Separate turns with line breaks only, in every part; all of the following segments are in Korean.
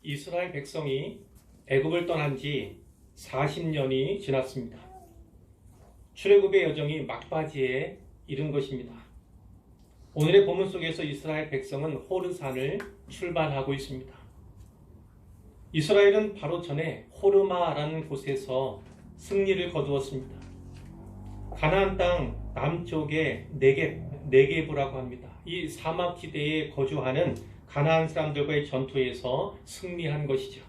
이스라엘 백성이 애굽을 떠난 지 40년이 지났습니다. 출애굽의 여정이 막바지에 이른 것입니다. 오늘의 본문 속에서 이스라엘 백성은 호르산을 출발하고 있습니다. 이스라엘은 바로 전에 호르마라는 곳에서 승리를 거두었습니다. 가나안 땅 남쪽의 네게브라고 합니다. 이 사막지대에 거주하는 가나안 사람들과의 전투에서 승리한 것이죠.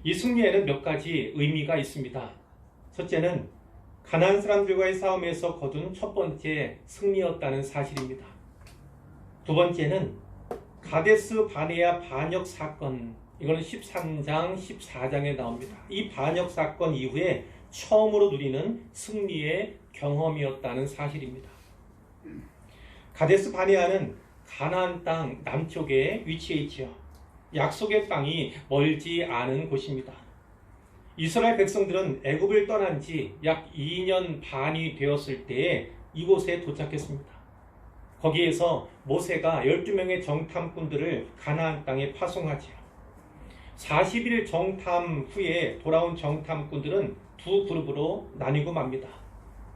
이 승리에는 몇 가지 의미가 있습니다. 첫째는 가나안 사람들과의 싸움에서 거둔 첫 번째 승리였다는 사실입니다. 두 번째는 가데스 바네아 반역 사건, 이거는 13장, 14장에 나옵니다. 이 반역 사건 이후에 처음으로 누리는 승리의 경험이었다는 사실입니다. 가데스 바네아는 가나안 땅 남쪽에 위치해 있지요. 약속의 땅이 멀지 않은 곳입니다. 이스라엘 백성들은 애굽을 떠난 지 약 2년 반이 되었을 때에 이곳에 도착했습니다. 거기에서 모세가 12명의 정탐꾼들을 가나안 땅에 파송하지요. 40일 정탐 후에 돌아온 정탐꾼들은 두 그룹으로 나뉘고 맙니다.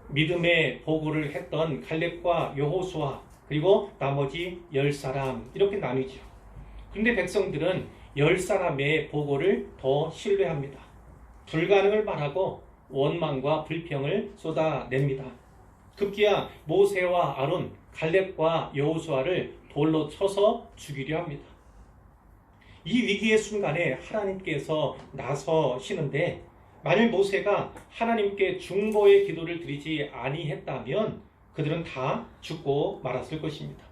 믿음의 보고를 했던 갈렙과 여호수아, 그리고 나머지 10사람, 이렇게 나뉘죠. 그런데 백성들은 10사람의 보고를 더 신뢰합니다. 불가능을 바라고 원망과 불평을 쏟아냅니다. 급기야 모세와 아론, 갈렙과 여호수아를 돌로 쳐서 죽이려 합니다. 이 위기의 순간에 하나님께서 나서시는데, 만일 모세가 하나님께 중보의 기도를 드리지 아니했다면 그들은 다 죽고 말았을 것입니다.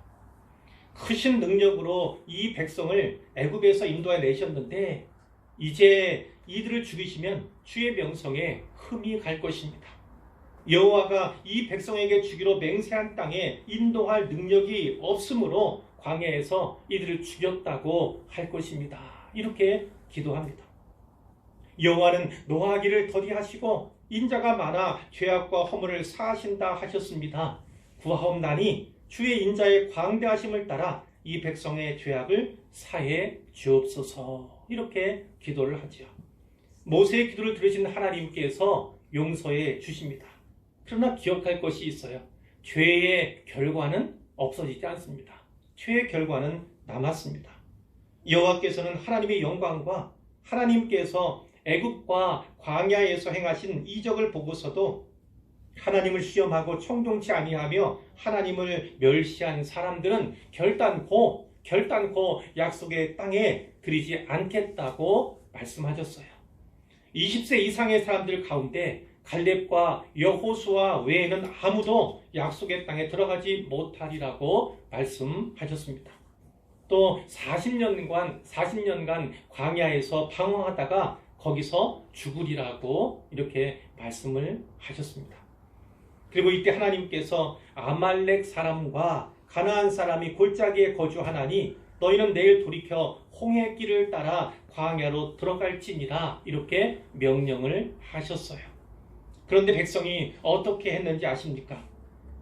크신 능력으로 이 백성을 애굽에서 인도해 내셨는데 이제 이들을 죽이시면 주의 명성에 흠이 갈 것입니다. 여호와가 이 백성에게 주기로 맹세한 땅에 인도할 능력이 없으므로 광야에서 이들을 죽였다고 할 것입니다. 이렇게 기도합니다. 여호와는 노하기를 더디하시고 인자가 많아 죄악과 허물을 사하신다 하셨습니다. 구하옵나니 주의 인자의 광대하심을 따라 이 백성의 죄악을 사해 주옵소서. 이렇게 기도를 하지요. 모세의 기도를 들으신 하나님께서 용서해 주십니다. 그러나 기억할 것이 있어요. 죄의 결과는 없어지지 않습니다. 죄의 결과는 남았습니다. 여호와께서는 하나님의 영광과 하나님께서 애굽과 광야에서 행하신 이적을 보고서도 하나님을 시험하고 청종치 아니하며 하나님을 멸시한 사람들은 결단코 약속의 땅에 들이지 않겠다고 말씀하셨어요. 20세 이상의 사람들 가운데 갈렙과 여호수아 외에는 아무도 약속의 땅에 들어가지 못하리라고 말씀하셨습니다. 또 40년간 광야에서 방황하다가 거기서 죽으리라고 이렇게 말씀을 하셨습니다. 그리고 이때 하나님께서 아말렉 사람과 가나안 사람이 골짜기에 거주하나니 너희는 내일 돌이켜 홍해 길을 따라 광야로 들어갈지니라, 이렇게 명령을 하셨어요. 그런데 백성이 어떻게 했는지 아십니까?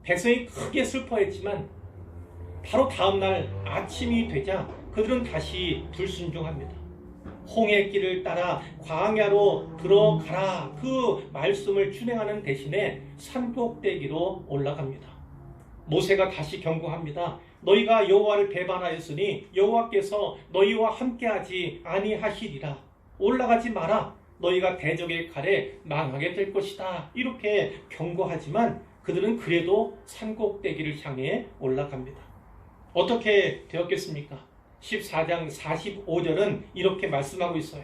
백성이 크게 슬퍼했지만 바로 다음날 아침이 되자 그들은 다시 불순종합니다. 홍해 길을 따라 광야로 들어가라, 그 말씀을 준행하는 대신에 산꼭대기로 올라갑니다. 모세가 다시 경고합니다. 너희가 여호와를 배반하였으니 여호와께서 너희와 함께하지 아니하시리라. 올라가지 마라. 너희가 대적의 칼에 망하게 될 것이다. 이렇게 경고하지만 그들은 그래도 산꼭대기를 향해 올라갑니다. 어떻게 되었겠습니까? 14장 45절은 이렇게 말씀하고 있어요.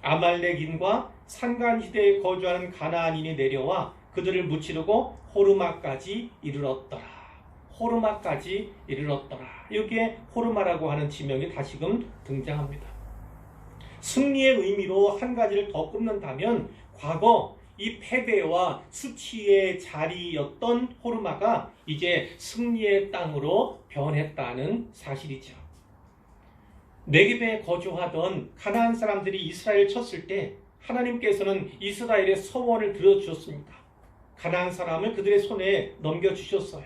아말렉인과 산간시대에 거주하는 가나안인이 내려와 그들을 무찌르고 호르마까지 이르렀더라. 호르마까지 이르렀더라. 여기에 호르마라고 하는 지명이 다시금 등장합니다. 승리의 의미로 한 가지를 더 꼽는다면 과거 이 패배와 수치의 자리였던 호르마가 이제 승리의 땅으로 변했다는 사실이죠. 네겝에 거주하던 가나안 사람들이 이스라엘을 쳤을 때 하나님께서는 이스라엘의 서원을 들어주셨습니다. 가나안 사람을 그들의 손에 넘겨주셨어요.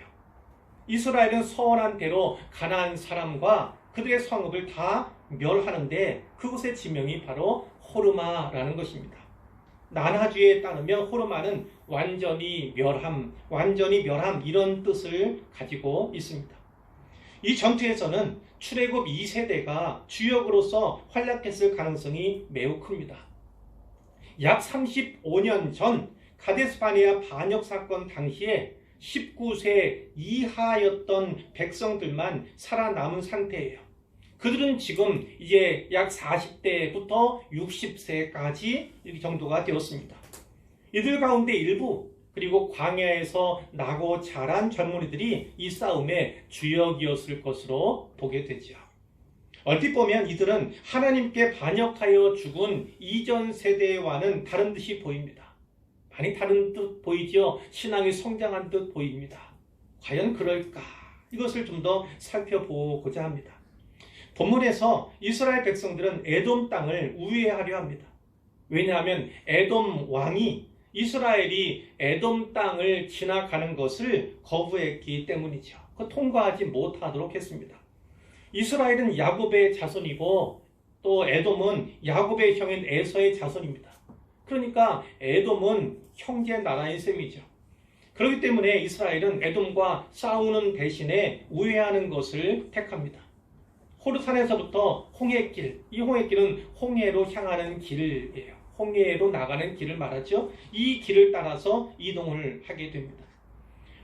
이스라엘은 서원한 대로 가나안 사람과 그들의 성읍을 다 멸하는데 그곳의 지명이 바로 호르마라는 것입니다. 난하주에 따르면 호르마는 완전히 멸함 이런 뜻을 가지고 있습니다. 이 전투에서는 출애굽 2세대가 주역으로서 활약했을 가능성이 매우 큽니다. 약 35년 전 가데스바네아 반역 사건 당시에 19세 이하였던 백성들만 살아남은 상태예요. 그들은 지금 이제 약 40대부터 60세까지 이 정도가 되었습니다. 이들 가운데 일부 그리고 광야에서 나고 자란 젊은이들이 이 싸움의 주역이었을 것으로 보게 되죠. 얼핏 보면 이들은 하나님께 반역하여 죽은 이전 세대와는 다른 듯이 보입니다. 많이 다른 듯 보이죠. 신앙이 성장한 듯 보입니다. 과연 그럴까? 이것을 좀 더 살펴보고자 합니다. 본문에서 이스라엘 백성들은 에돔 땅을 우회하려 합니다. 왜냐하면 에돔 왕이 이스라엘이 에돔 땅을 지나가는 것을 거부했기 때문이죠. 통과하지 못하도록 했습니다. 이스라엘은 야곱의 자손이고 또 에돔은 야곱의 형인 에서의 자손입니다. 그러니까 에돔은 형제 나라인 셈이죠. 그렇기 때문에 이스라엘은 에돔과 싸우는 대신에 우회하는 것을 택합니다. 호르산에서부터 홍해길, 이 홍해길은 홍해로 향하는 길이에요. 홍해로 나가는 길을 말하죠. 이 길을 따라서 이동을 하게 됩니다.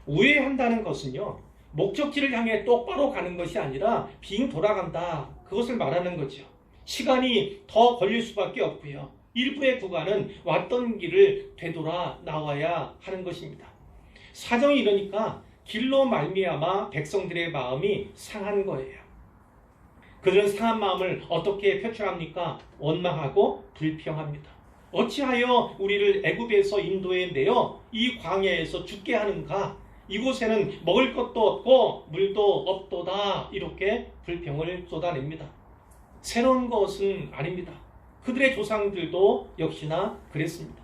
우회한다는 것은요, 목적지를 향해 똑바로 가는 것이 아니라 빙 돌아간다, 그것을 말하는 거죠. 시간이 더 걸릴 수밖에 없고요. 일부의 구간은 왔던 길을 되돌아 나와야 하는 것입니다. 사정이 이러니까 길로 말미암아 백성들의 마음이 상한 거예요. 그들은 상한 마음을 어떻게 표출합니까? 원망하고 불평합니다. 어찌하여 우리를 애굽에서 인도해 내어 이 광야에서 죽게 하는가? 이곳에는 먹을 것도 없고 물도 없도다. 이렇게 불평을 쏟아냅니다. 새로운 것은 아닙니다. 그들의 조상들도 역시나 그랬습니다.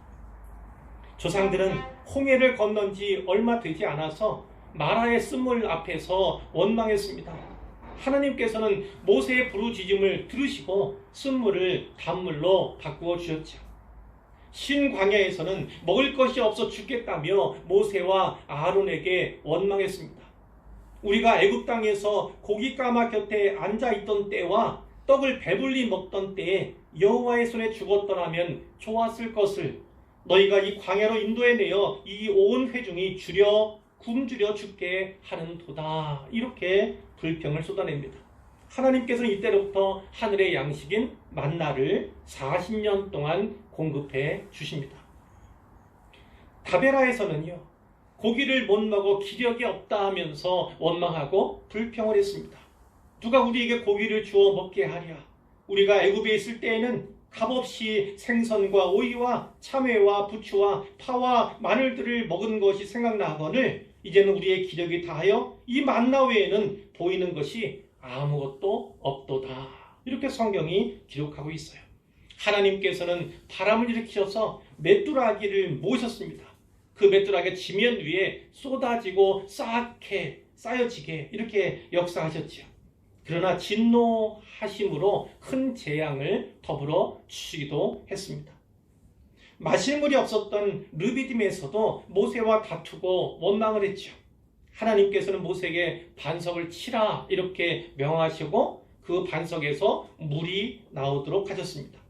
조상들은 홍해를 건넌 지 얼마 되지 않아서 마라의 쓴물 앞에서 원망했습니다. 하나님께서는 모세의 부르짖음을 들으시고 쓴물을 단물로 바꾸어 주셨죠. 신광야에서는 먹을 것이 없어 죽겠다며 모세와 아론에게 원망했습니다. 우리가 애굽 땅에서 고깃가마 곁에 앉아있던 때와 떡을 배불리 먹던 때에 여호와의 손에 죽었더라면 좋았을 것을 너희가 이 광야로 인도해내어 이 온 회중이 굶주려 죽게 하는도다. 이렇게 불평을 쏟아냅니다. 하나님께서는 이때로부터 하늘의 양식인 만나를 40년 동안 공급해 주십니다. 다베라에서는요, 고기를 못 먹어 기력이 없다 하면서 원망하고 불평을 했습니다. 누가 우리에게 고기를 주어 먹게 하랴? 우리가 애굽에 있을 때에는 값없이 생선과 오이와 참외와 부추와 파와 마늘들을 먹은 것이 생각나거늘 이제는 우리의 기력이 다하여 이 만나 외에는 보이는 것이 아무것도 없도다. 이렇게 성경이 기록하고 있어요. 하나님께서는 바람을 일으키셔서 메뚜라기를 모으셨습니다. 그 메뚜라기가 지면 위에 쏟아지고 쌓게 쌓여지게 이렇게 역사하셨지요. 그러나 진노하심으로 큰 재앙을 더불어 주시기도 했습니다. 마실 물이 없었던 르비딤에서도 모세와 다투고 원망을 했죠. 하나님께서는 모세에게 반석을 치라 이렇게 명하시고 그 반석에서 물이 나오도록 하셨습니다.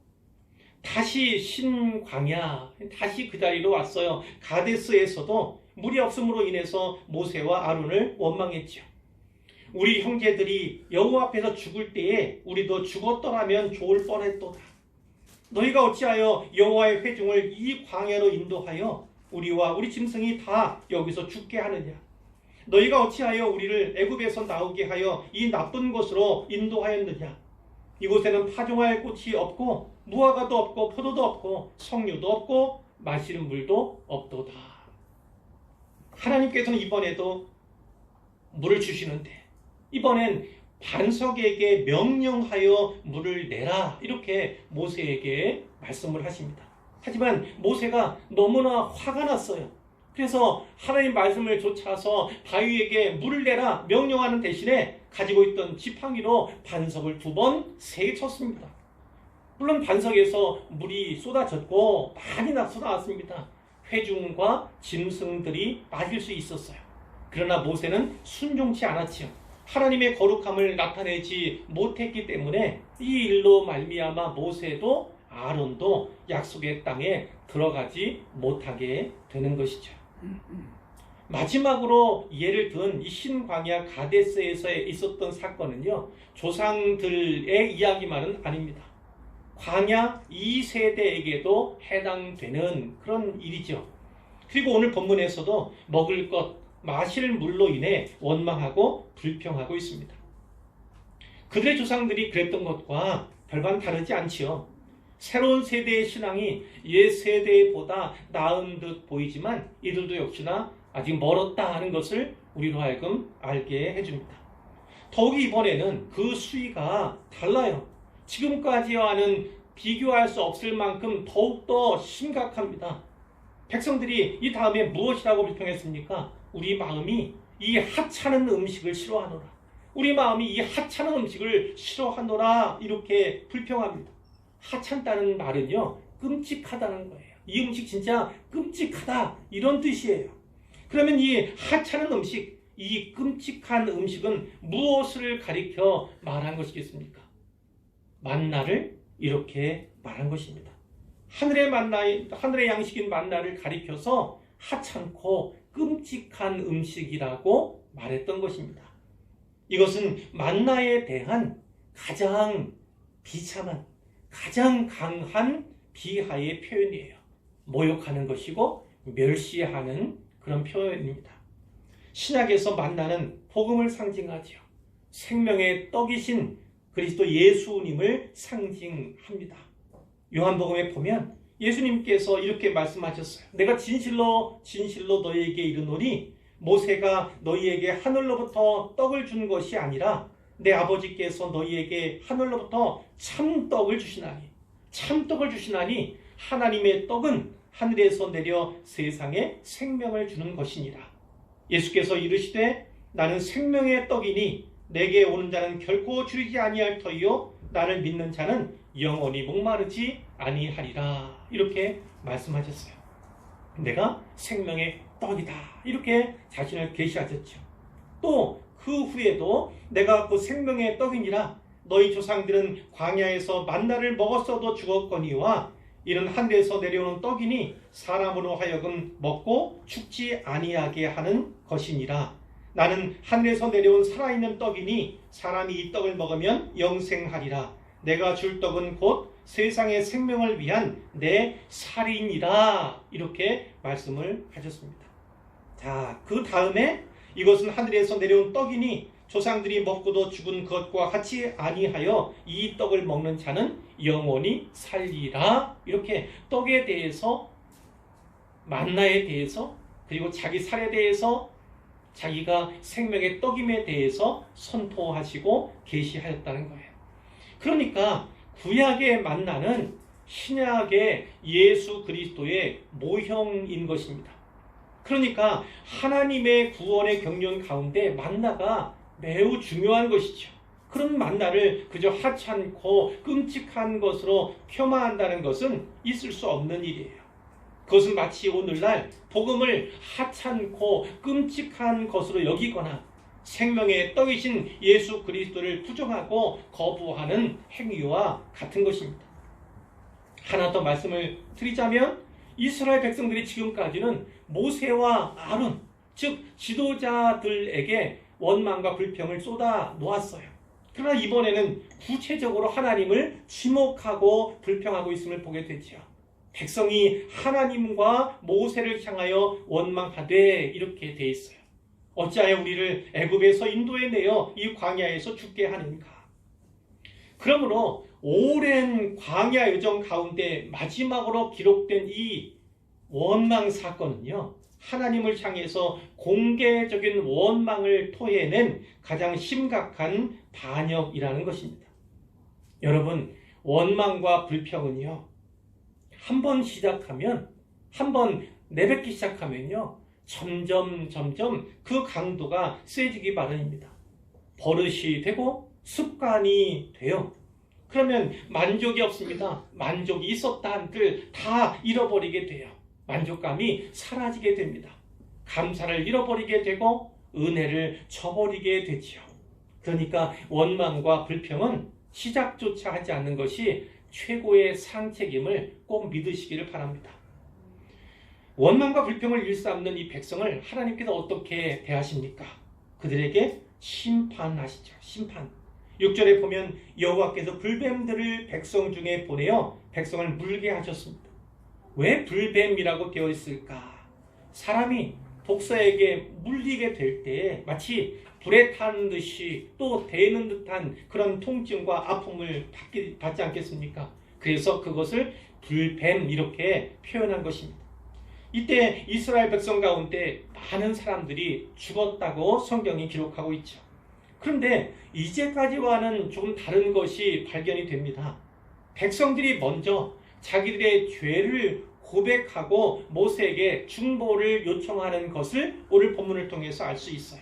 다시 신광야, 다시 그 자리로 왔어요. 가데스에서도 물이 없음으로 인해서 모세와 아론을 원망했죠. 우리 형제들이 여호와 앞에서 죽을 때에 우리도 죽었더라면 좋을 뻔했도다. 너희가 어찌하여 여호와의 회중을 이 광야로 인도하여 우리와 우리 짐승이 다 여기서 죽게 하느냐? 너희가 어찌하여 우리를 애굽에서 나오게 하여 이 나쁜 곳으로 인도하였느냐? 이곳에는 파종할 꽃이 없고 무화과도 없고 포도도 없고 석류도 없고 마시는 물도 없도다. 하나님께서는 이번에도 물을 주시는데 이번엔 반석에게 명령하여 물을 내라 이렇게 모세에게 말씀을 하십니다. 하지만 모세가 너무나 화가 났어요. 그래서 하나님 말씀을 좇아서 바위에게 물을 내라 명령하는 대신에 가지고 있던 지팡이로 반석을 2번 세게 쳤습니다. 물론 반석에서 물이 쏟아졌고 많이 쏟아왔습니다. 회중과 짐승들이 빠질 수 있었어요. 그러나 모세는 순종치 않았지요. 하나님의 거룩함을 나타내지 못했기 때문에 이 일로 말미암아 모세도 아론도 약속의 땅에 들어가지 못하게 되는 것이죠. 마지막으로 예를 든 이 신광야 가데스에서 있었던 사건은요, 조상들의 이야기만은 아닙니다. 광야 2세대에게도 해당되는 그런 일이죠. 그리고 오늘 본문에서도 먹을 것, 마실 물로 인해 원망하고 불평하고 있습니다. 그들의 조상들이 그랬던 것과 별반 다르지 않지요. 새로운 세대의 신앙이 옛 세대보다 나은 듯 보이지만 이들도 역시나 아직 멀었다 하는 것을 우리로 하여금 알게 해줍니다. 더욱이 이번에는 그 수위가 달라요. 지금까지와는 비교할 수 없을 만큼 더욱더 심각합니다. 백성들이 이 다음에 무엇이라고 불평했습니까? 우리 마음이 이 하찮은 음식을 싫어하노라. 우리 마음이 이 하찮은 음식을 싫어하노라. 이렇게 불평합니다. 하찮다는 말은요, 끔찍하다는 거예요. 이 음식 진짜 끔찍하다, 이런 뜻이에요. 그러면 이 하찮은 음식, 이 끔찍한 음식은 무엇을 가리켜 말한 것이겠습니까? 만나를 이렇게 말한 것입니다. 하늘의 양식인 만나를 가리켜서 하찮고 끔찍한 음식이라고 말했던 것입니다. 이것은 만나에 대한 가장 비참한, 가장 강한 비하의 표현이에요. 모욕하는 것이고 멸시하는 그런 표현입니다. 신약에서 만나는 복음을 상징하지요. 생명의 떡이신 그리스도 예수님을 상징합니다. 요한복음에 보면 예수님께서 이렇게 말씀하셨어요. 내가 진실로 진실로 너희에게 이르노니 모세가 너희에게 하늘로부터 떡을 준 것이 아니라 내 아버지께서 너희에게 하늘로부터 참떡을 주시나니, 참떡을 주시나니 하나님의 떡은 하늘에서 내려 세상에 생명을 주는 것이니라. 예수께서 이르시되 나는 생명의 떡이니 내게 오는 자는 결코 줄이지 아니할 터이요 나를 믿는 자는 영원히 목마르지 아니하리라. 이렇게 말씀하셨어요. 내가 생명의 떡이다. 이렇게 자신을 계시하셨죠. 또 그 후에도 내가 그 생명의 떡이니라. 너희 조상들은 광야에서 만나를 먹었어도 죽었거니와 이는 하늘에서 내려오는 떡이니 사람으로 하여금 먹고 죽지 아니하게 하는 것이니라. 나는 하늘에서 내려온 살아있는 떡이니 사람이 이 떡을 먹으면 영생하리라. 내가 줄 떡은 곧 세상의 생명을 위한 내 살이니라. 이렇게 말씀을 하셨습니다. 자, 그 다음에 이것은 하늘에서 내려온 떡이니 조상들이 먹고도 죽은 것과 같이 아니하여 이 떡을 먹는 자는 영원히 살리라. 이렇게 떡에 대해서, 만나에 대해서, 그리고 자기 살에 대해서, 자기가 생명의 떡임에 대해서 선포하시고 계시하였다는 거예요. 그러니까 구약의 만나는 신약의 예수 그리스도의 모형인 것입니다. 그러니까 하나님의 구원의 경륜 가운데 만나가 매우 중요한 것이죠. 그런 만나를 그저 하찮고 끔찍한 것으로 폄하한다는 것은 있을 수 없는 일이에요. 그것은 마치 오늘날 복음을 하찮고 끔찍한 것으로 여기거나 생명의 떡이신 예수 그리스도를 부정하고 거부하는 행위와 같은 것입니다. 하나 더 말씀을 드리자면 이스라엘 백성들이 지금까지는 모세와 아론, 즉 지도자들에게 원망과 불평을 쏟아 놓았어요. 그러나 이번에는 구체적으로 하나님을 지목하고 불평하고 있음을 보게 되죠. 백성이 하나님과 모세를 향하여 원망하되 이렇게 돼 있어요. 어찌하여 우리를 애굽에서 인도해내어 이 광야에서 죽게 하는가? 그러므로 오랜 광야 여정 가운데 마지막으로 기록된 이 원망 사건은요, 하나님을 향해서 공개적인 원망을 토해낸 가장 심각한 반역이라는 것입니다. 여러분, 원망과 불평은요, 한 번 시작하면, 한 번 내뱉기 시작하면요, 점점 그 강도가 세지기 마련입니다. 버릇이 되고 습관이 돼요. 그러면 만족이 없습니다. 만족이 있었다 한들 다 잃어버리게 돼요. 만족감이 사라지게 됩니다. 감사를 잃어버리게 되고 은혜를 저버리게 되지요. 그러니까 원망과 불평은 시작조차 하지 않는 것이 최고의 상책임을 꼭 믿으시기를 바랍니다. 원망과 불평을 일삼는 이 백성을 하나님께서 어떻게 대하십니까? 그들에게 심판하시죠. 심판. 6절에 보면 여호와께서 불뱀들을 백성 중에 보내어 백성을 물게 하셨습니다. 왜 불뱀이라고 되어 있을까? 사람이 독사에게 물리게 될 때 마치 불에 탄 듯이 또 데는 듯한 그런 통증과 아픔을 받지 않겠습니까? 그래서 그것을 불뱀 이렇게 표현한 것입니다. 이때 이스라엘 백성 가운데 많은 사람들이 죽었다고 성경이 기록하고 있죠. 그런데 이제까지와는 좀 다른 것이 발견이 됩니다. 백성들이 먼저 자기들의 죄를 고백하고 모세에게 중보를 요청하는 것을 오늘 본문을 통해서 알 수 있어요.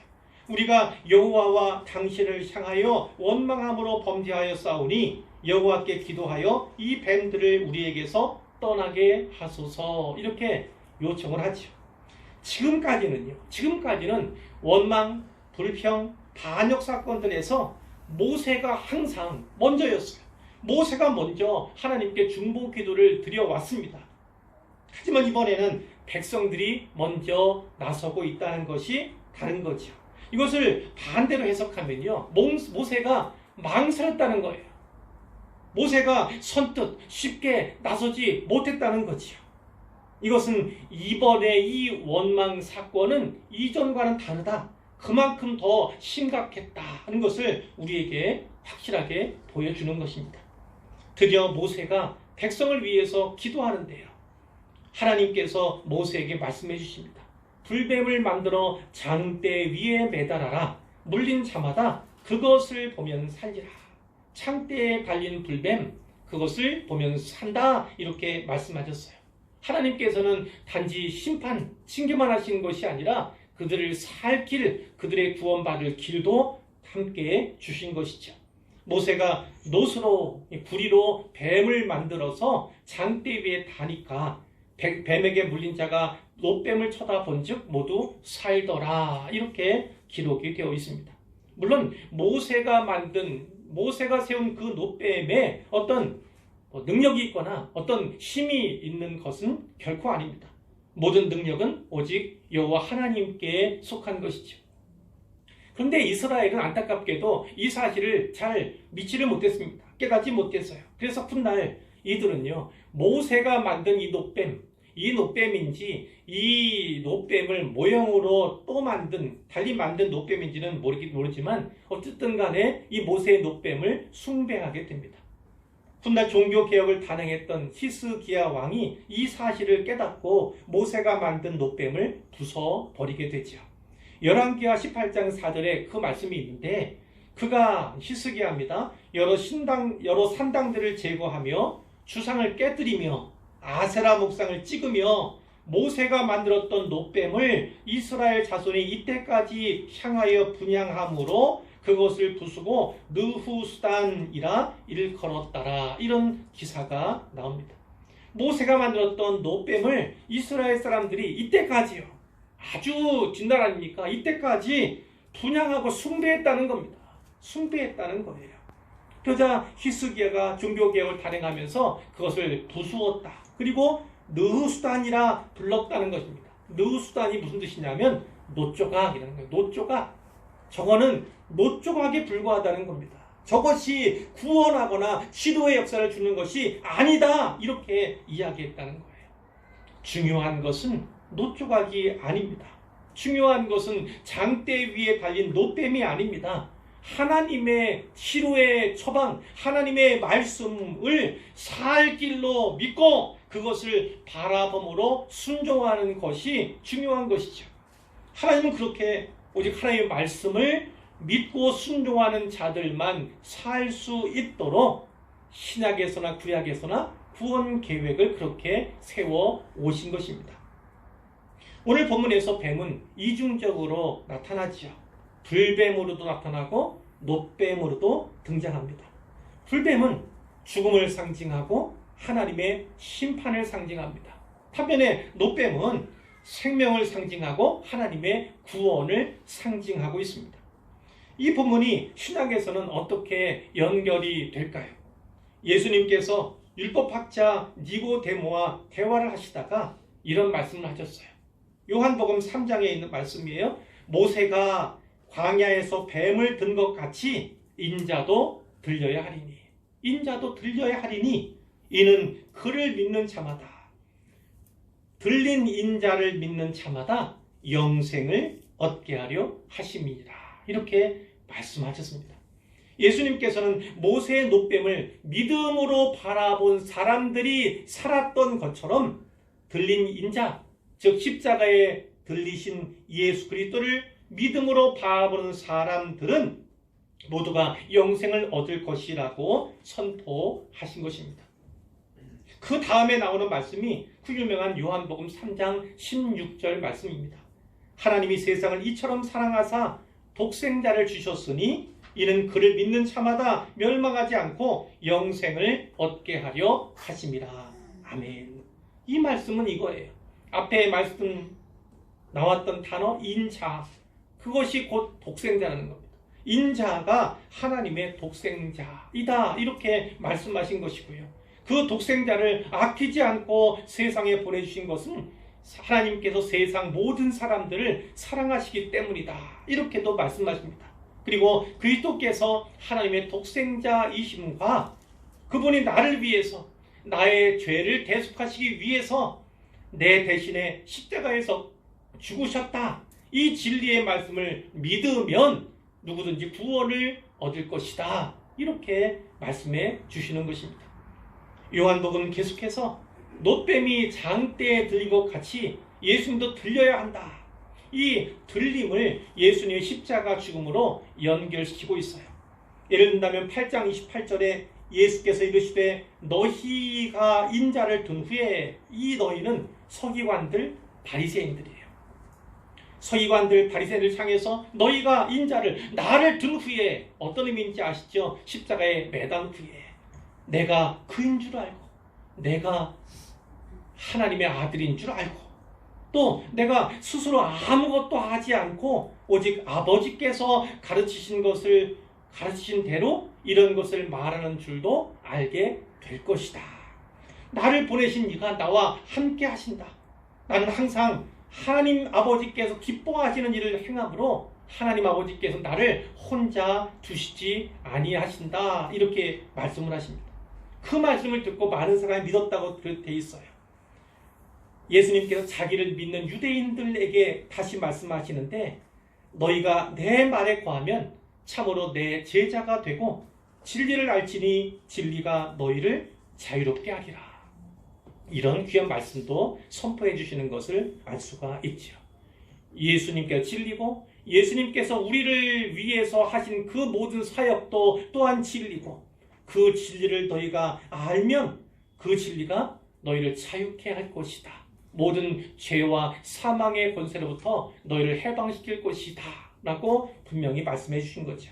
우리가 여호와와 당신을 향하여 원망함으로 범죄하여 싸우니 여호와께 기도하여 이 뱀들을 우리에게서 떠나게 하소서 이렇게 요청을 하죠. 지금까지는 원망, 불평, 반역 사건들에서 모세가 항상 먼저였어요. 모세가 먼저 하나님께 중보 기도를 드려왔습니다. 하지만 이번에는 백성들이 먼저 나서고 있다는 것이 다른 거죠. 이것을 반대로 해석하면요, 모세가 망설였다는 거예요. 모세가 선뜻 쉽게 나서지 못했다는 거지요. 이것은 이번에 이 원망 사건은 이전과는 다르다, 그만큼 더 심각했다 하는 것을 우리에게 확실하게 보여주는 것입니다. 드디어 모세가 백성을 위해서 기도하는데요, 하나님께서 모세에게 말씀해 주십니다. 불뱀을 만들어 장대 위에 매달아라. 물린 자마다 그것을 보면 살리라. 창대에 달린 불뱀, 그것을 보면 산다. 이렇게 말씀하셨어요. 하나님께서는 단지 심판, 징계만 하신 것이 아니라 그들을 살 길, 그들의 구원받을 길도 함께 주신 것이죠. 모세가 노스로, 구리로 뱀을 만들어서 장대 위에 다니까 뱀에게 물린 자가 노뱀을 쳐다본 즉 모두 살더라. 이렇게 기록이 되어 있습니다. 물론 모세가 세운 그 노뱀에 어떤 능력이 있거나 어떤 힘이 있는 것은 결코 아닙니다. 모든 능력은 오직 여호와 하나님께 속한 것이죠. 그런데 이스라엘은 안타깝게도 이 사실을 잘 믿지를 못했습니다. 깨닫지 못했어요. 그래서 훗날 이들은요, 모세가 만든 이 노뱀인지 이 노뱀을 모형으로 또 달리 만든 노뱀인지는 모르지만 어쨌든 간에 이 모세의 노뱀을 숭배하게 됩니다. 훗날 종교개혁을 단행했던 히스기야 왕이 이 사실을 깨닫고 모세가 만든 노뱀을 부숴버리게 되죠. 열왕기하 18장 4절에 그 말씀이 있는데, 그가 히스기야입니다. 여러 산당들을 제거하며 주상을 깨뜨리며 아세라 목상을 찍으며 모세가 만들었던 노뱀을 이스라엘 자손이 이때까지 향하여 분향함으로 그것을 부수고 느후수단이라 일컬었더라. 이런 기사가 나옵니다. 모세가 만들었던 노뱀을 이스라엘 사람들이 이때까지요, 아주 뒷날 아닙니까? 이때까지 분향하고 숭배했다는 겁니다. 숭배했다는 거예요. 그러자 히스기야가 종교개혁을 단행하면서 그것을 부수었다. 그리고 느후수단이라 불렀다는 것입니다. 느후수단이 무슨 뜻이냐면 노조각이라는 거예요. 노조각. 저거는 노조각에 불과하다는 겁니다. 저것이 구원하거나 지도의 역사를 주는 것이 아니다. 이렇게 이야기했다는 거예요. 중요한 것은 노조각이 아닙니다. 중요한 것은 장대 위에 달린 노뱀이 아닙니다. 하나님의 치료의 처방, 하나님의 말씀을 살 길로 믿고 그것을 바라봄으로 순종하는 것이 중요한 것이죠. 하나님은 그렇게 오직 하나님의 말씀을 믿고 순종하는 자들만 살 수 있도록 신약에서나 구약에서나 구원 계획을 그렇게 세워 오신 것입니다. 오늘 본문에서 뱀은 이중적으로 나타나지요. 불뱀으로도 나타나고 놋뱀으로도 등장합니다. 불뱀은 죽음을 상징하고 하나님의 심판을 상징합니다. 반면에 놋뱀은 생명을 상징하고 하나님의 구원을 상징하고 있습니다. 이 본문이 신약에서는 어떻게 연결이 될까요? 예수님께서 율법학자 니고데모와 대화를 하시다가 이런 말씀을 하셨어요. 요한복음 3장에 있는 말씀이에요. 모세가 광야에서 뱀을 든 것 같이 인자도 들려야 하리니. 인자도 들려야 하리니 이는 그를 믿는 자마다, 들린 인자를 믿는 자마다 영생을 얻게 하려 하심이니라. 이렇게 말씀하셨습니다. 예수님께서는 모세의 놋뱀을 믿음으로 바라본 사람들이 살았던 것처럼 들린 인자, 즉 십자가에 들리신 예수 그리스도를 믿음으로 바라보는 사람들은 모두가 영생을 얻을 것이라고 선포하신 것입니다. 그 다음에 나오는 말씀이 그 유명한 요한복음 3장 16절 말씀입니다. 하나님이 세상을 이처럼 사랑하사 독생자를 주셨으니 이는 그를 믿는 자마다 멸망하지 않고 영생을 얻게 하려 하심이라. 아멘. 이 말씀은 이거예요. 앞에 말씀 나왔던 단어 인자, 그것이 곧 독생자라는 겁니다. 인자가 하나님의 독생자이다, 이렇게 말씀하신 것이고요. 그 독생자를 아끼지 않고 세상에 보내주신 것은 하나님께서 세상 모든 사람들을 사랑하시기 때문이다, 이렇게도 말씀하십니다. 그리고 그리스도께서 하나님의 독생자이심과 그분이 나를 위해서 나의 죄를 대속하시기 위해서 내 대신에 십자가에서 죽으셨다, 이 진리의 말씀을 믿으면 누구든지 구원을 얻을 것이다, 이렇게 말씀해 주시는 것입니다. 요한복음 계속해서 놋뱀이 장대에 들린 것 같이 예수님도 들려야 한다, 이 들림을 예수님의 십자가 죽음으로 연결시키고 있어요. 예를 든다면 8장 28절에 예수께서 이르시되 너희가 인자를 든 후에, 이 너희는 서기관들 바리새인들이에요. 서기관들 바리새인을 향해서 너희가 인자를, 나를 든 후에, 어떤 의미인지 아시죠? 십자가에 매단 후에 내가 그인 줄 알고, 내가 하나님의 아들인 줄 알고, 또 내가 스스로 아무것도 하지 않고 오직 아버지께서 가르치신 것을, 가르치신 대로 이런 것을 말하는 줄도 알게 될 것이다. 나를 보내신 이가 나와 함께 하신다. 나는 항상 하나님 아버지께서 기뻐하시는 일을 행함으로 하나님 아버지께서 나를 혼자 두시지 아니하신다, 이렇게 말씀을 하십니다. 그 말씀을 듣고 많은 사람이 믿었다고 되어 있어요. 예수님께서 자기를 믿는 유대인들에게 다시 말씀하시는데 너희가 내 말에 거하면 참으로 내 제자가 되고 진리를 알지니 진리가 너희를 자유롭게 하리라. 이런 귀한 말씀도 선포해 주시는 것을 알 수가 있죠. 예수님께서 진리고 예수님께서 우리를 위해서 하신 그 모든 사역도 또한 진리고, 그 진리를 너희가 알면 그 진리가 너희를 자유케 할 것이다. 모든 죄와 사망의 권세로부터 너희를 해방시킬 것이다 라고 분명히 말씀해 주신 거죠.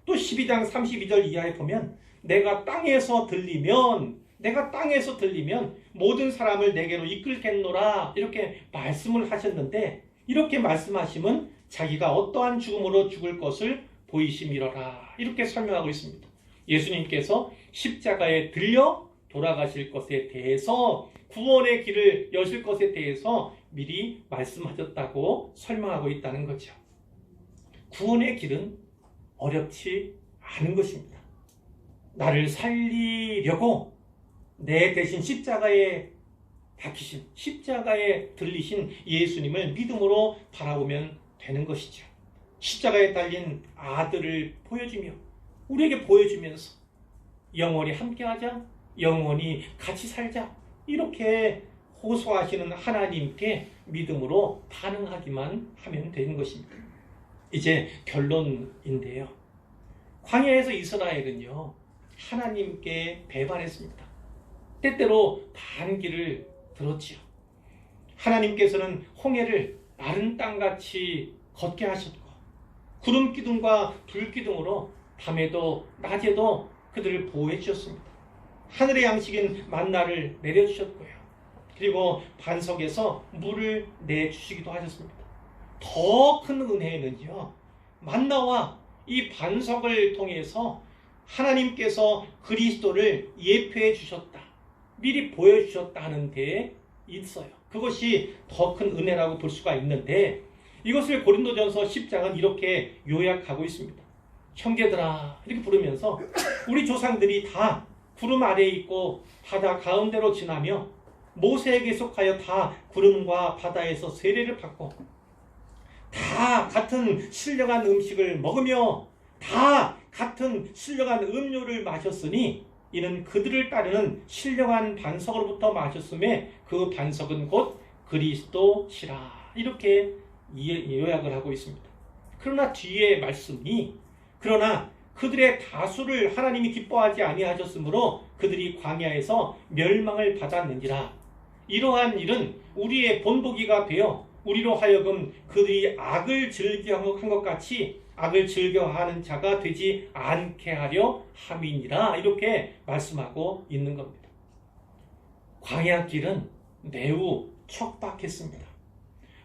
또 12장 32절 이하에 보면 내가 땅에서 들리면 모든 사람을 내게로 이끌겠노라, 이렇게 말씀을 하셨는데, 이렇게 말씀하시면 자기가 어떠한 죽음으로 죽을 것을 보이심이로라, 이렇게 설명하고 있습니다. 예수님께서 십자가에 들려 돌아가실 것에 대해서, 구원의 길을 여실 것에 대해서 미리 말씀하셨다고 설명하고 있다는 거죠. 구원의 길은 어렵지 않은 것입니다. 나를 살리려고 내 대신 십자가에 박히신, 십자가에 들리신 예수님을 믿음으로 바라보면 되는 것이죠. 십자가에 달린 아들을 보여주며, 우리에게 보여주면서 영원히 함께하자, 영원히 같이 살자, 이렇게 호소하시는 하나님께 믿음으로 반응하기만 하면 되는 것입니다. 이제 결론인데요. 광야에서 이스라엘은요, 하나님께 배반했습니다. 때때로 반기를 들었지요. 하나님께서는 홍해를 마른 땅같이 걷게 하셨고 구름 기둥과 불 기둥으로 밤에도 낮에도 그들을 보호해 주셨습니다. 하늘의 양식인 만나를 내려주셨고요. 그리고 반석에서 물을 내주시기도 하셨습니다. 더 큰 은혜는요, 만나와 이 반석을 통해서 하나님께서 그리스도를 예표해 주셨다, 미리 보여주셨다 하는 데 있어요. 그것이 더 큰 은혜라고 볼 수가 있는데, 이것을 고린도전서 10장은 이렇게 요약하고 있습니다. 형제들아 이렇게 부르면서 우리 조상들이 다 구름 아래에 있고 바다 가운데로 지나며 모세에게 속하여 다 구름과 바다에서 세례를 받고 다 같은 신령한 음식을 먹으며 다 같은 신령한 음료를 마셨으니 이는 그들을 따르는 신령한 반석으로부터 마셨음에 그 반석은 곧 그리스도시라. 이렇게 요약을 하고 있습니다. 그러나 뒤에 말씀이 그러나 그들의 다수를 하나님이 기뻐하지 아니하셨으므로 그들이 광야에서 멸망을 받았느니라. 이러한 일은 우리의 본보기가 되어 우리로 하여금 그들이 악을 즐겨한 것 같이 악을 즐겨하는 자가 되지 않게 하려 함이니라. 이렇게 말씀하고 있는 겁니다. 광야길은 매우 척박했습니다.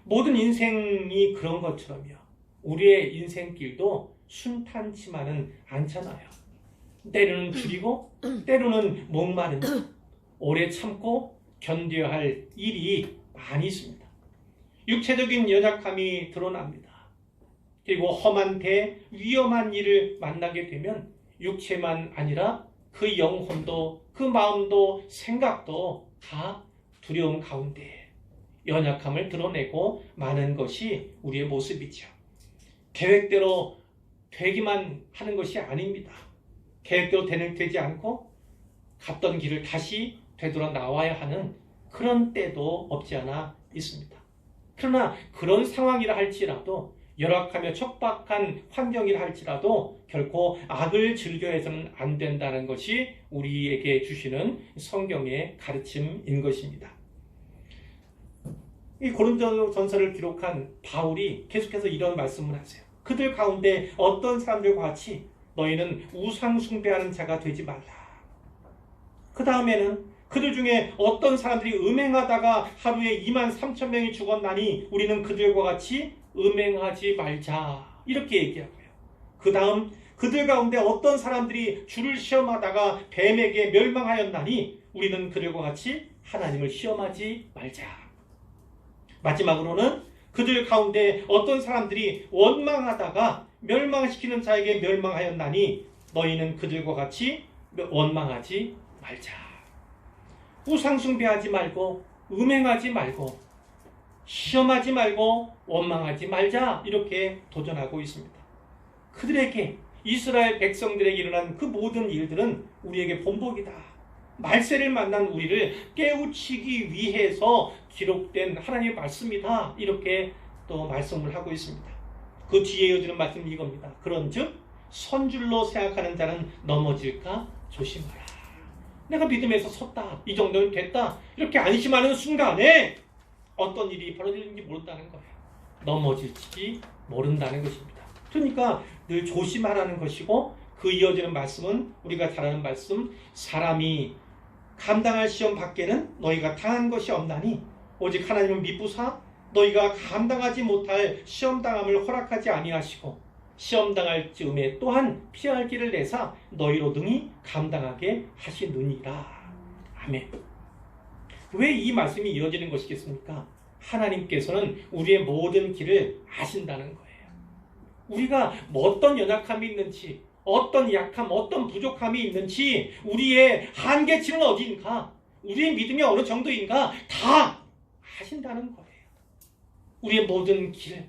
모든 인생이 그런 것처럼요, 우리의 인생길도 순탄치만은 않잖아요. 때로는 줄이고 때로는 목마른, 오래 참고 견뎌야 할 일이 많이 있습니다. 육체적인 연약함이 드러납니다. 그리고 험한 데 위험한 일을 만나게 되면 육체만 아니라 그 영혼도 그 마음도 생각도 다 두려움 가운데 연약함을 드러내고 마는 것이 우리의 모습이죠. 계획대로 되기만 하는 것이 아닙니다. 계획대로 되지 않고 갔던 길을 다시 되돌아 나와야 하는 그런 때도 없지 않아 있습니다. 그러나 그런 상황이라 할지라도 열악하며 척박한 환경이라 할지라도 결코 악을 즐겨해서는 안 된다는 것이 우리에게 주시는 성경의 가르침인 것입니다. 이 고린도전서를 기록한 바울이 계속해서 이런 말씀을 하세요. 그들 가운데 어떤 사람들과 같이 너희는 우상 숭배하는 자가 되지 말라. 그 다음에는 그들 중에 어떤 사람들이 음행하다가 하루에 23,000명이 죽었나니 우리는 그들과 같이 음행하지 말자. 이렇게 얘기하고요. 그 다음 그들 가운데 어떤 사람들이 주를 시험하다가 뱀에게 멸망하였나니 우리는 그들과 같이 하나님을 시험하지 말자. 마지막으로는 그들 가운데 어떤 사람들이 원망하다가 멸망시키는 자에게 멸망하였나니 너희는 그들과 같이 원망하지 말자. 우상 숭배하지 말고 음행하지 말고 시험하지 말고 원망하지 말자. 이렇게 도전하고 있습니다. 그들에게, 이스라엘 백성들에게 일어난 그 모든 일들은 우리에게 본보기다. 말세를 만난 우리를 깨우치기 위해서 기록된 하나님의 말씀이다. 이렇게 또 말씀을 하고 있습니다. 그 뒤에 이어지는 말씀이 이겁니다. 그런즉 선줄로 생각하는 자는 넘어질까 조심하라. 내가 믿음에서 섰다, 이 정도는 됐다, 이렇게 안심하는 순간에 어떤 일이 벌어지는지 모른다는 거예요. 넘어질지 모른다는 것입니다. 그러니까 늘 조심하라는 것이고, 그 이어지는 말씀은 우리가 잘 아는 말씀, 사람이 감당할 시험 밖에는 너희가 당한 것이 없나니 오직 하나님은 미쁘사 너희가 감당하지 못할 시험당함을 허락하지 아니하시고 시험당할 즈음에 또한 피할 길을 내사 너희로 능히 감당하게 하시느니라. 아멘. 왜 이 말씀이 이어지는 것이겠습니까? 하나님께서는 우리의 모든 길을 아신다는 거예요. 우리가 어떤 연약함이 있는지, 어떤 약함, 어떤 부족함이 있는지, 우리의 한계치는 어디인가, 우리의 믿음이 어느 정도인가 다 아신다는 거예요. 우리의 모든 길,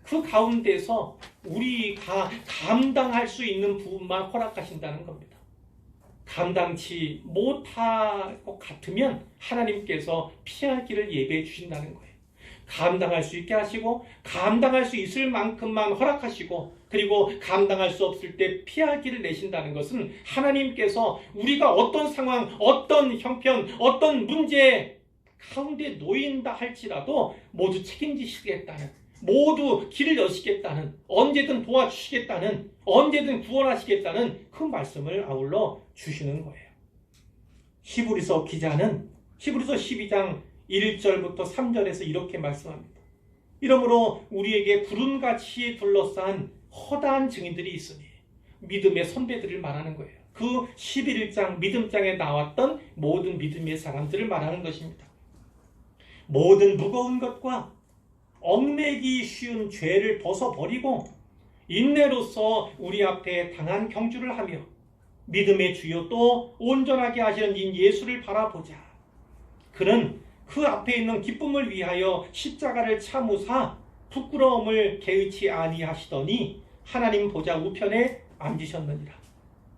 그 가운데서 우리가 감당할 수 있는 부분만 허락하신다는 겁니다. 감당치 못할 것 같으면 하나님께서 피할 길을 예배해 주신다는 거예요. 감당할 수 있게 하시고 감당할 수 있을 만큼만 허락하시고, 그리고 감당할 수 없을 때 피할 길을 내신다는 것은 하나님께서 우리가 어떤 상황, 어떤 형편, 어떤 문제 가운데 놓인다 할지라도 모두 책임지시겠다는, 모두 길을 여시겠다는, 언제든 도와주시겠다는, 언제든 구원하시겠다는 그 말씀을 아울러 주시는 거예요. 히브리서 기자는 히브리서 12장 1절부터 3절에서 이렇게 말씀합니다. 이러므로 우리에게 구름같이 둘러싼 허다한 증인들이 있으니, 믿음의 선배들을 말하는 거예요. 그 11장 믿음장에 나왔던 모든 믿음의 사람들을 말하는 것입니다. 모든 무거운 것과 얽매기 쉬운 죄를 벗어버리고 인내로서 우리 앞에 당한 경주를 하며 믿음의 주요 또 온전하게 하시는 이 예수를 바라보자. 그는 그 앞에 있는 기쁨을 위하여 십자가를 참으사 부끄러움을 개의치 아니하시더니 하나님 보좌 우편에 앉으셨느니라.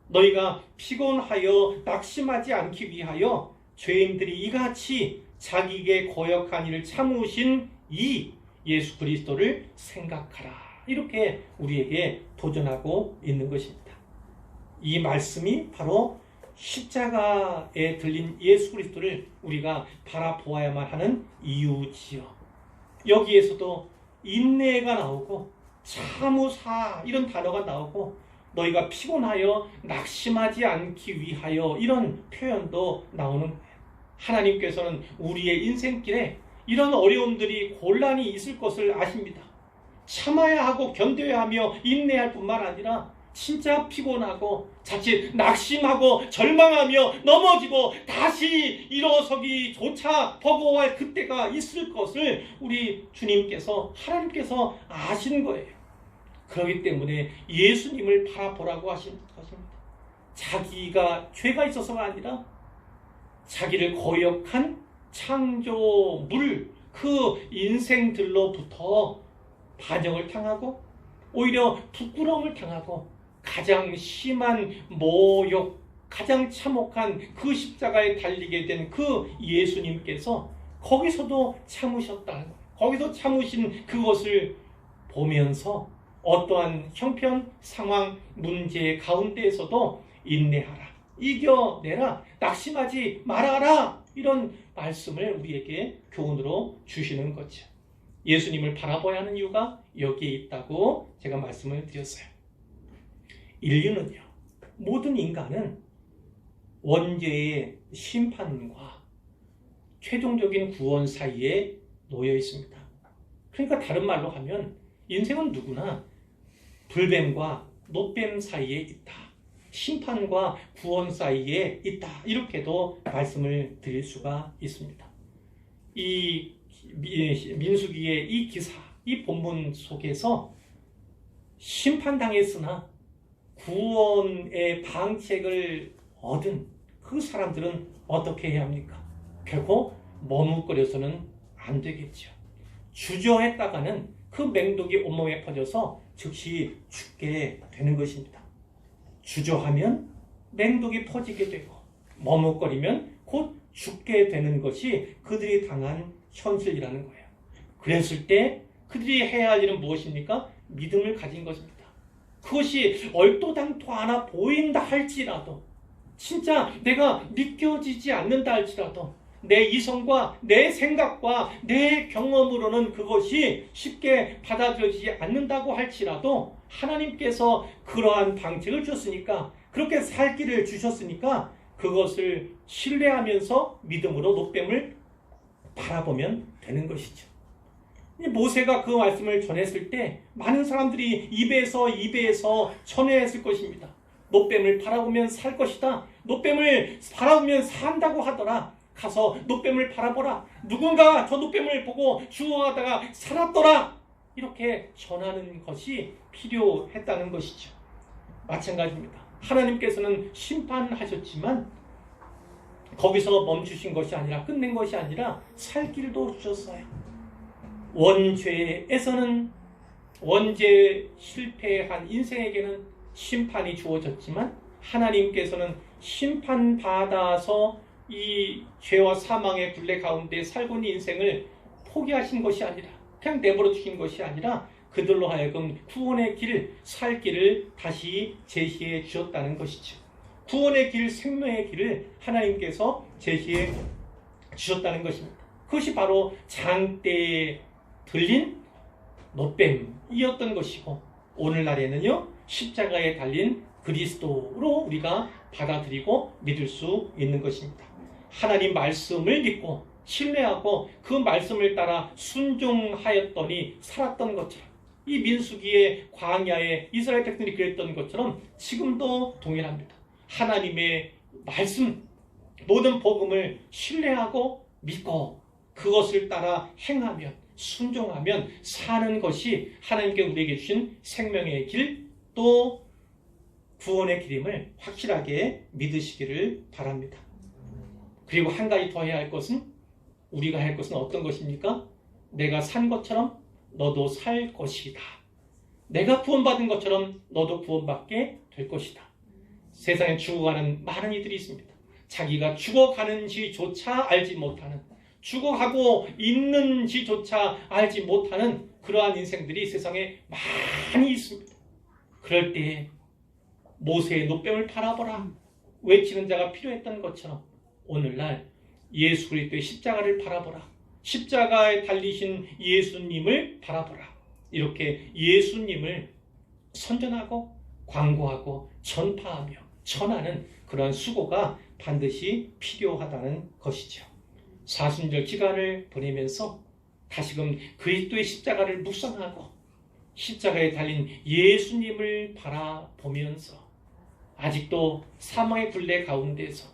너희가 피곤하여 낙심하지 않기 위하여 죄인들이 이같이 자기에게 거역한 일을 참으신 이 예수 그리스도를 생각하라. 이렇게 우리에게 도전하고 있는 것입니다. 이 말씀이 바로 십자가에 들린 예수 그리스도를 우리가 바라보아야만 하는 이유지요. 여기에서도 인내가 나오고 참으사 이런 단어가 나오고 너희가 피곤하여 낙심하지 않기 위하여 이런 표현도 나오는 거예요. 하나님께서는 우리의 인생길에 이런 어려움들이 곤란이 있을 것을 아십니다. 참아야 하고 견뎌야 하며 인내할 뿐만 아니라 진짜 피곤하고 자칫 낙심하고 절망하며 넘어지고 다시 일어서기조차 버거워할 그때가 있을 것을 우리 주님께서 하나님께서 아시는 거예요. 그렇기 때문에 예수님을 바라보라고 하신 것입니다. 자기가 죄가 있어서가 아니라 자기를 거역한 창조물 그 인생들로부터 반역을 당하고 오히려 부끄러움을 당하고 가장 심한 모욕, 가장 참혹한 그 십자가에 달리게 된 그 예수님께서 거기서도 참으셨다는 거예요. 거기서 참으신 그것을 보면서 어떠한 형편, 상황, 문제 가운데에서도 인내하라, 이겨내라, 낙심하지 말아라, 이런 말씀을 우리에게 교훈으로 주시는 거죠. 예수님을 바라봐야 하는 이유가 여기에 있다고 제가 말씀을 드렸어요. 인류는요, 모든 인간은 원죄의 심판과 최종적인 구원 사이에 놓여 있습니다. 그러니까 다른 말로 하면 인생은 누구나 불뱀과 노뱀 사이에 있다. 심판과 구원 사이에 있다. 이렇게도 말씀을 드릴 수가 있습니다. 이 민수기의 이 기사, 이 본문 속에서 심판당했으나 구원의 방책을 얻은 그 사람들은 어떻게 해야 합니까? 결코 머뭇거려서는 안 되겠죠. 주저했다가는 그 맹독이 온몸에 퍼져서 즉시 죽게 되는 것입니다. 주저하면 맹독이 퍼지게 되고 머뭇거리면 곧 죽게 되는 것이 그들이 당한 현실이라는 거예요. 그랬을 때 그들이 해야 할 일은 무엇입니까? 믿음을 가진 것입니다. 그것이 얼토당토 않아 보인다 할지라도, 진짜 내가 믿겨지지 않는다 할지라도, 내 이성과 내 생각과 내 경험으로는 그것이 쉽게 받아들여지지 않는다고 할지라도 하나님께서 그러한 방책을 주셨으니까, 그렇게 살 길을 주셨으니까 그것을 신뢰하면서 믿음으로 노뱀을 바라보면 되는 것이죠. 모세가 그 말씀을 전했을 때 많은 사람들이 입에서 전해했을 것입니다. 노뱀을 바라보면 살 것이다. 노뱀을 바라보면 산다고 하더라. 가서 노뱀을 바라보라. 누군가 저 노뱀을 보고 죽어가다가 살았더라. 이렇게 전하는 것이 필요했다는 것이죠. 마찬가지입니다. 하나님께서는 심판하셨지만 거기서 멈추신 것이 아니라, 끝낸 것이 아니라 살 길도 주셨어요. 원죄에서는, 원죄 실패한 인생에게는 심판이 주어졌지만 하나님께서는 심판받아서 이 죄와 사망의 굴레 가운데 살고 있는 인생을 포기하신 것이 아니라, 그냥 내버려 두신 것이 아니라 그들로 하여금 구원의 길, 살 길을 다시 제시해 주셨다는 것이죠. 구원의 길, 생명의 길을 하나님께서 제시해 주셨다는 것입니다. 그것이 바로 장대에 들린 노뱀이었던 것이고 오늘날에는요 십자가에 달린 그리스도로 우리가 받아들이고 믿을 수 있는 것입니다. 하나님 말씀을 믿고 신뢰하고 그 말씀을 따라 순종하였더니 살았던 것처럼 이 민수기의 광야에 이스라엘 백성들이 그랬던 것처럼 지금도 동일합니다. 하나님의 말씀 모든 복음을 신뢰하고 믿고 그것을 따라 행하면 순종하면 사는 것이 하나님께 우리에게 주신 생명의 길 또 구원의 길임을 확실하게 믿으시기를 바랍니다. 그리고 한 가지 더 해야 할 것은 우리가 할 것은 어떤 것입니까? 내가 산 것처럼 너도 살 것이다. 내가 구원받은 것처럼 너도 구원받게 될 것이다. 세상에 죽어가는 많은 이들이 있습니다. 자기가 죽어가는지조차 알지 못하는 죽어가고 있는지조차 알지 못하는 그러한 인생들이 세상에 많이 있습니다. 그럴 때 모세의 노뱀을 바라보라 외치는 자가 필요했던 것처럼 오늘날 예수 그리스도의 십자가를 바라보라. 십자가에 달리신 예수님을 바라보라. 이렇게 예수님을 선전하고 광고하고 전파하며 전하는 그러한 수고가 반드시 필요하다는 것이죠. 사순절 기간을 보내면서 다시금 그리스도의 십자가를 묵상하고 십자가에 달린 예수님을 바라보면서 아직도 사망의 굴레 가운데서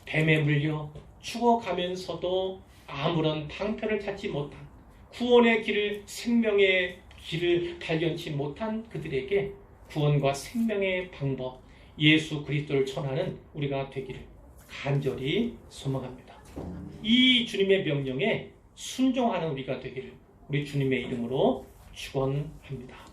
뱀에 물려 죽어가면서도 아무런 방편을 찾지 못한 구원의 길을 생명의 길을 발견치 못한 그들에게 구원과 생명의 방법 예수 그리스도를 전하는 우리가 되기를 간절히 소망합니다. 이 주님의 명령에 순종하는 우리가 되기를 우리 주님의 이름으로 축원합니다.